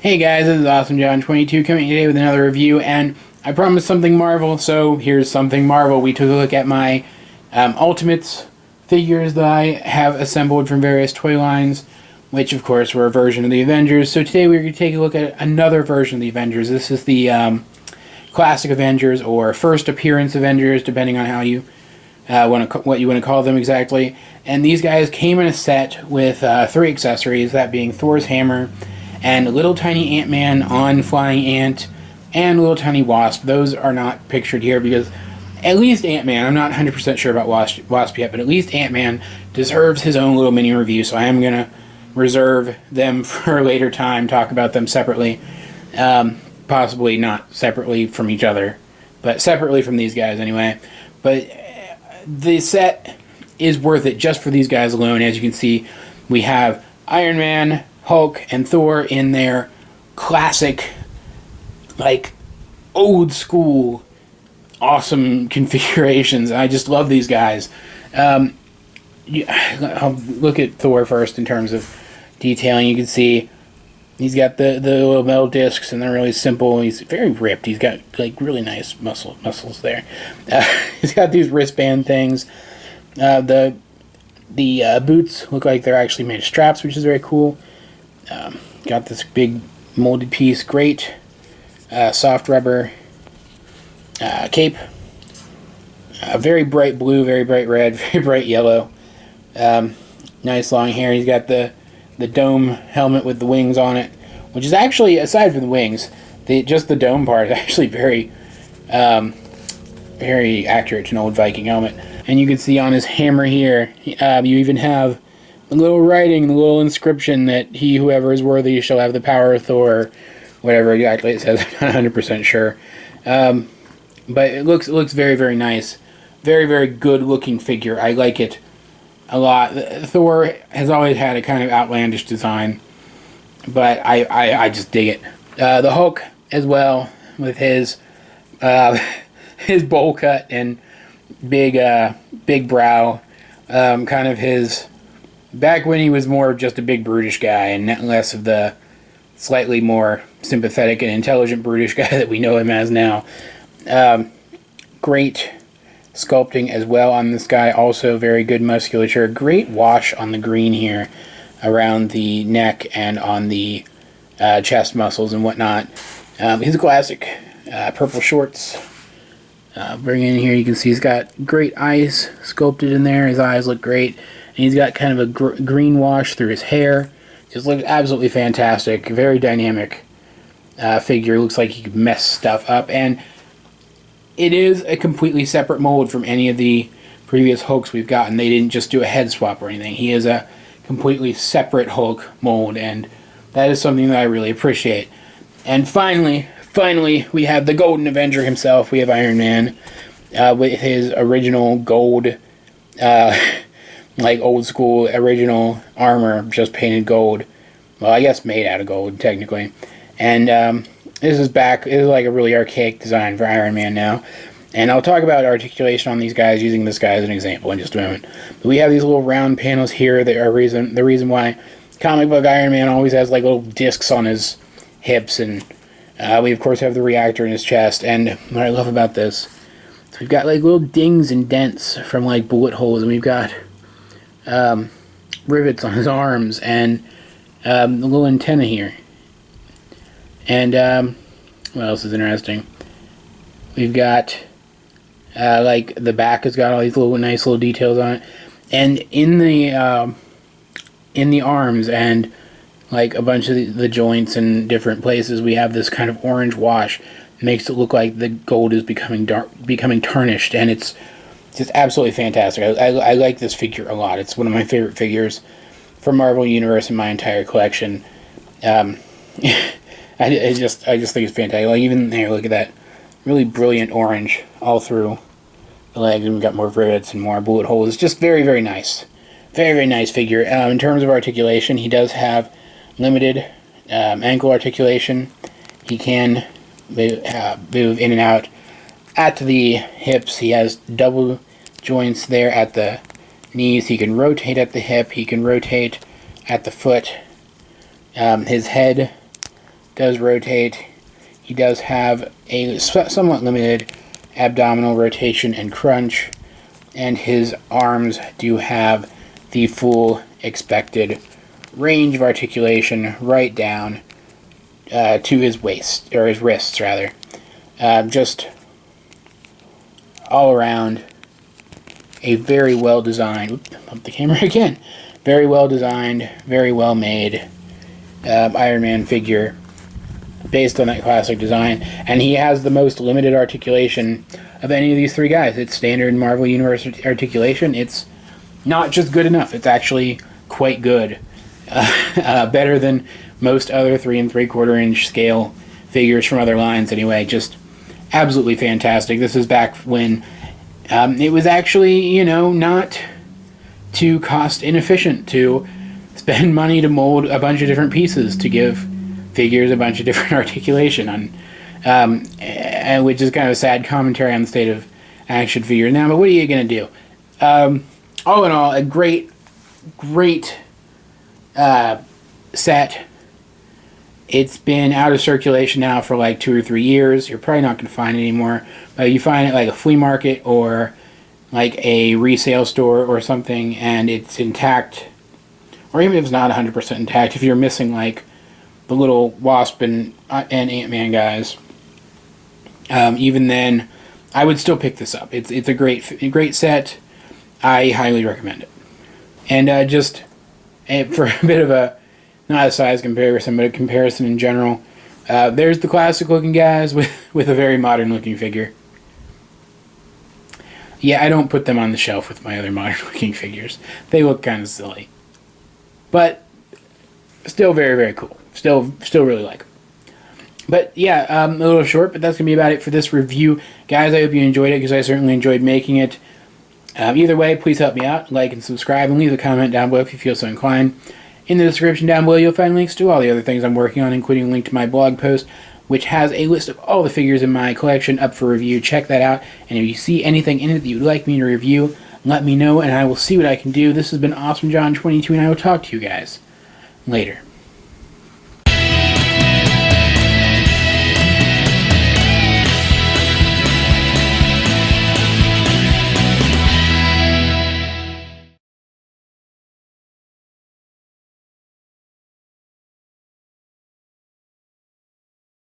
Hey guys, this is Awesome John 22 coming today with another review, and I promised something Marvel, so here's something Marvel. We took a look at my Ultimates figures that I have assembled from various toy lines, which of course were a version of the Avengers. So today we're going to take a look at another version of the Avengers. This is the classic Avengers, or first appearance Avengers, depending on how you what you want to call them exactly. And these guys came in a set with 3 accessories, that being Thor's hammer, and little tiny Ant-Man on Flying Ant, and little tiny Wasp. Those are not pictured here because at least Ant-Man, I'm not 100% sure about Wasp yet, but at least Ant-Man deserves his own little mini review, so I am going to reserve them for a later time, talk about them separately. Possibly not separately from each other, but separately from these guys anyway. But the set is worth it just for these guys alone. As you can see, we have Iron Man, Hulk, and Thor in their classic, like, old school, awesome configurations. I just love these guys. I'll look at Thor first in terms of detailing. You can see he's got the little metal discs, and they're really simple. He's very ripped. He's got like really nice muscles there. He's got these wristband things. The boots look like they're actually made of straps, which is very cool. Got this big molded piece, great soft rubber cape. Very bright blue, very bright red, very bright yellow. Nice long hair. He's got the dome helmet with the wings on it, which is actually, aside from the wings, just the dome part is actually very accurate to an old Viking helmet. And you can see on his hammer here, you even have the little writing, the little inscription that whoever is worthy shall have the power of Thor, whatever exactly it says. I'm not 100% sure. But it looks very, very nice. Very, very good looking figure. I like it a lot. Thor has always had a kind of outlandish design, but I just dig it. The Hulk as well, with his his bowl cut and big brow, kind of his back when he was more of just a big brutish guy and less of the slightly more sympathetic and intelligent brutish guy that we know him as now. Great sculpting as well on this guy. Also very good musculature. Great wash on the green here around the neck and on the chest muscles and whatnot. His classic purple shorts. Bring in here, you can see he's got great eyes sculpted in there. His eyes look great. And he's got kind of a green wash through his hair. Just looks absolutely fantastic. Very dynamic figure. Looks like he could mess stuff up. And it is a completely separate mold from any of the previous Hulks we've gotten. They didn't just do a head swap or anything. He is a completely separate Hulk mold, and that is something that I really appreciate. And finally, we have the Golden Avenger himself. We have Iron Man with his original gold, like old school original armor, just painted gold. Well, I guess made out of gold, technically. And this is like a really archaic design for Iron Man now. And I'll talk about articulation on these guys using this guy as an example in just a moment. But we have these little round panels here that are the reason why comic book Iron Man always has like little discs on his hips. And we of course have the reactor in his chest. And what I love about this, so we've got like little dings and dents from like bullet holes. And we've got rivets on his arms and the little antenna here. And what else is interesting? We've got like the back has got all these nice little details on it, and in the arms and like a bunch of the joints and different places, we have this kind of orange wash. It makes it look like the gold is becoming tarnished, and it's just absolutely fantastic. I like this figure a lot. It's one of my favorite figures from Marvel Universe in my entire collection. I just think it's fantastic. Like even there, look at that really brilliant orange all through the legs, and we've got more rivets and more bullet holes. It's just very, very nice. Very, very nice figure. In terms of articulation, he does have limited ankle articulation. He can move in and out at the hips. He has double joints there at the knees. He can rotate at the hip. He can rotate at the foot. His head does rotate. He does have a somewhat limited abdominal rotation and crunch, and his arms do have the full expected range of articulation right down to his waist, or his wrists rather. Just all around a very well designed, bump the camera again, very well designed, very well made Iron Man figure based on that classic design. And he has the most limited articulation of any of these three guys. It's standard Marvel Universe articulation. It's not just good enough, it's actually quite good. Better than most other 3 3/4 inch scale figures from other lines anyway. Just absolutely fantastic. This is back when it was actually, you know, not too cost inefficient to spend money to mold a bunch of different pieces to give figures a bunch of different articulation on, and which is kind of a sad commentary on the state of action figures now. But what are you going to do? All in all, a great set. It's been out of circulation now for like 2 or 3 years. You're probably not going to find it anymore. But you find it like a flea market or like a resale store or something, and it's intact. Or even if it's not 100% intact, if you're missing like the little Wasp and Ant-Man guys, even then, I would still pick this up. It's a great set. I highly recommend it. And just for a bit of a, not a size comparison, but a comparison in general, there's the classic looking guys with a very modern looking figure. Yeah, I don't put them on the shelf with my other modern looking figures. They look kind of silly. But still very, very cool. Still really like them. But yeah, a little short, but that's going to be about it for this review. Guys, I hope you enjoyed it, because I certainly enjoyed making it. Either way, please help me out. Like and subscribe, and leave a comment down below if you feel so inclined. In the description down below, you'll find links to all the other things I'm working on, including a link to my blog post, which has a list of all the figures in my collection up for review. Check that out, and if you see anything in it that you'd like me to review, let me know, and I will see what I can do. This has been Awesome John 22, and I will talk to you guys later.